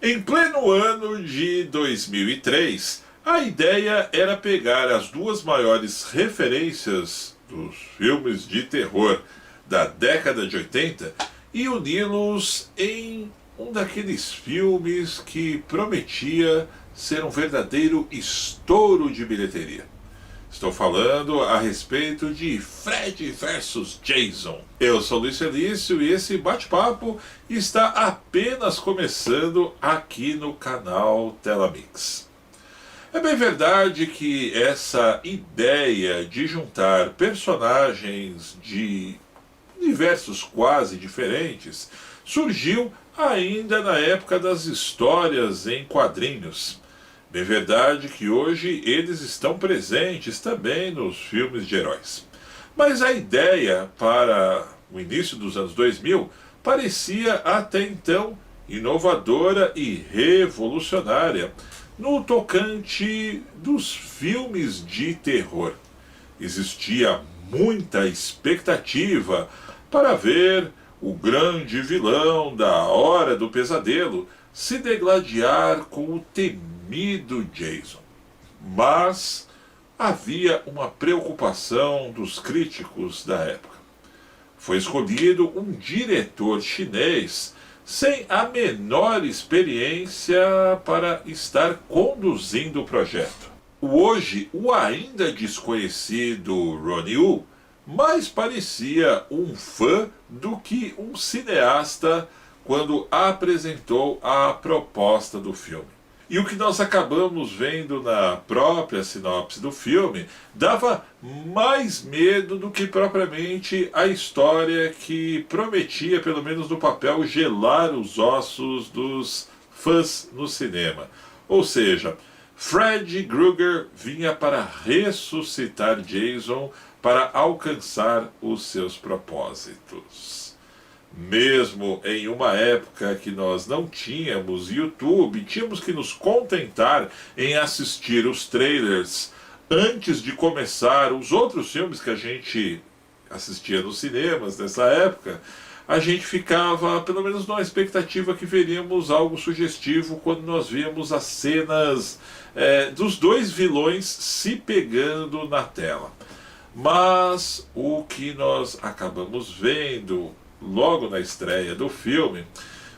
Em pleno ano de 2003, a ideia era pegar as duas maiores referências dos filmes de terror da década de 80 e uni-los em um daqueles filmes que prometia ser um verdadeiro estouro de bilheteria. Estou falando a respeito de Fred vs Jason. Eu sou Luiz Felício e esse bate-papo está apenas começando aqui no canal Telamix. É bem verdade que essa ideia de juntar personagens de universos quase diferentes surgiu ainda na época das histórias em quadrinhos. Bem verdade que hoje eles estão presentes também nos filmes de heróis. Mas a ideia para o início dos anos 2000 parecia até então inovadora e revolucionária no tocante dos filmes de terror. Existia muita expectativa para ver o grande vilão da Hora do Pesadelo se degladiar com o temido Jason. Mas havia uma preocupação dos críticos da época. Foi escolhido um diretor chinês sem a menor experiência para estar conduzindo o projeto. Hoje, o ainda desconhecido Ronnie Yu mais parecia um fã do que um cineasta quando apresentou a proposta do filme. E o que nós acabamos vendo na própria sinopse do filme dava mais medo do que propriamente a história que prometia, pelo menos no papel, gelar os ossos dos fãs no cinema. Ou seja, Fred Krueger vinha para ressuscitar Jason para alcançar os seus propósitos. Mesmo em uma época que nós não tínhamos YouTube, tínhamos que nos contentar em assistir os trailers antes de começar os outros filmes que a gente assistia nos cinemas nessa época, a gente ficava, pelo menos numa expectativa que veríamos algo sugestivo quando nós víamos as cenas dos dois vilões se pegando na tela. Mas o que nós acabamos vendo logo na estreia do filme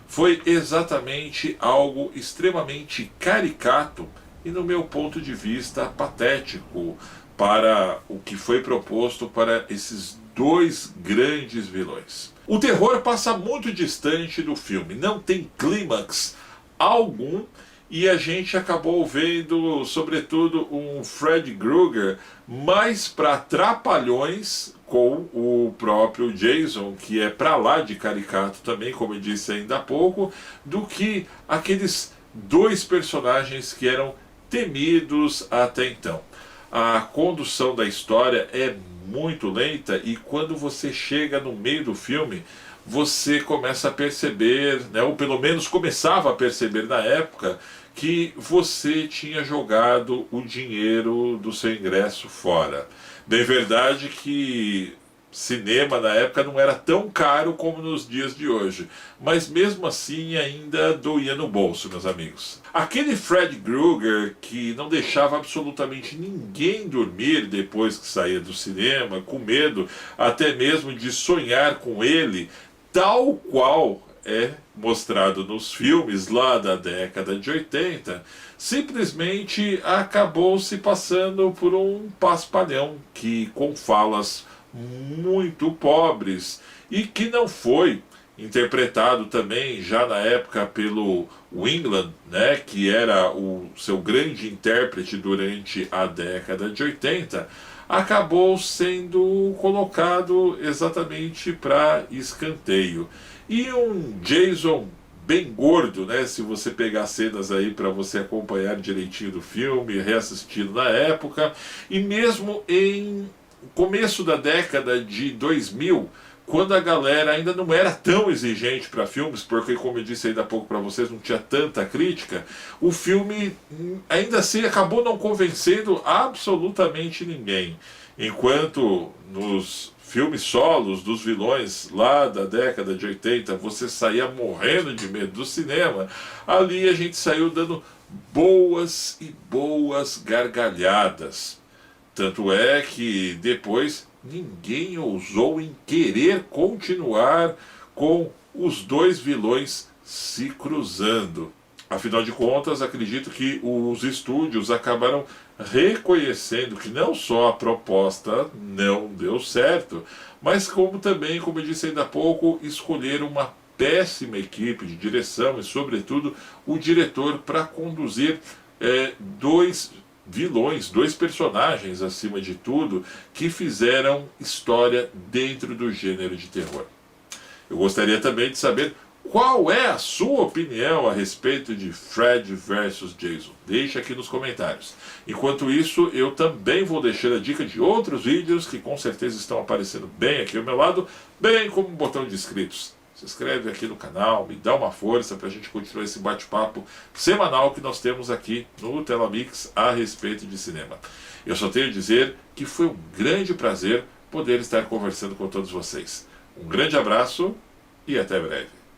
foi exatamente algo extremamente caricato e, no meu ponto de vista, patético para o que foi proposto para esses dois grandes vilões. O terror passa muito distante do filme, não tem clímax algum, e a gente acabou vendo, sobretudo, um Fred Krueger mais para trapalhões com o próprio Jason, que é para lá de caricato também, como eu disse ainda há pouco, do que aqueles dois personagens que eram temidos até então. A condução da história é muito lenta e quando você chega no meio do filme, você começa a perceber, né, ou pelo menos começava a perceber na época, que você tinha jogado o dinheiro do seu ingresso fora. Bem verdade que cinema na época não era tão caro como nos dias de hoje, mas mesmo assim ainda doía no bolso, meus amigos. Aquele Fred Krueger que não deixava absolutamente ninguém dormir depois que saía do cinema, com medo até mesmo de sonhar com ele, tal qual é mostrado nos filmes lá da década de 80, simplesmente acabou se passando por um paspalhão que com falas muito pobres e que não foi interpretado também já na época pelo Wingland, né, que era o seu grande intérprete durante a década de 80, acabou sendo colocado exatamente para escanteio. E um Jason bem gordo, né? Se você pegar cenas aí para você acompanhar direitinho do filme, reassistindo na época, e mesmo em começo da década de 2000, quando a galera ainda não era tão exigente para filmes, porque, como eu disse ainda há pouco para vocês, não tinha tanta crítica, o filme ainda assim acabou não convencendo absolutamente ninguém. Enquanto nos filmes solos dos vilões lá da década de 80 você saía morrendo de medo do cinema, ali a gente saiu dando boas e boas gargalhadas. Tanto é que depois ninguém ousou em querer continuar com os dois vilões se cruzando. Afinal de contas, acredito que os estúdios acabaram reconhecendo que não só a proposta não deu certo, mas como também, como eu disse ainda há pouco, escolheram uma péssima equipe de direção e, sobretudo, o diretor para conduzir dois vilões, dois personagens, acima de tudo, que fizeram história dentro do gênero de terror. Eu gostaria também de saber qual é a sua opinião a respeito de Fred vs Jason. Deixa aqui nos comentários. Enquanto isso, eu também vou deixar a dica de outros vídeos que com certeza estão aparecendo bem aqui ao meu lado, bem como um botão de inscritos. Se inscreve aqui no canal, me dá uma força para a gente continuar esse bate-papo semanal que nós temos aqui no Telamix a respeito de cinema. Eu só tenho a dizer que foi um grande prazer poder estar conversando com todos vocês. Um grande abraço e até breve.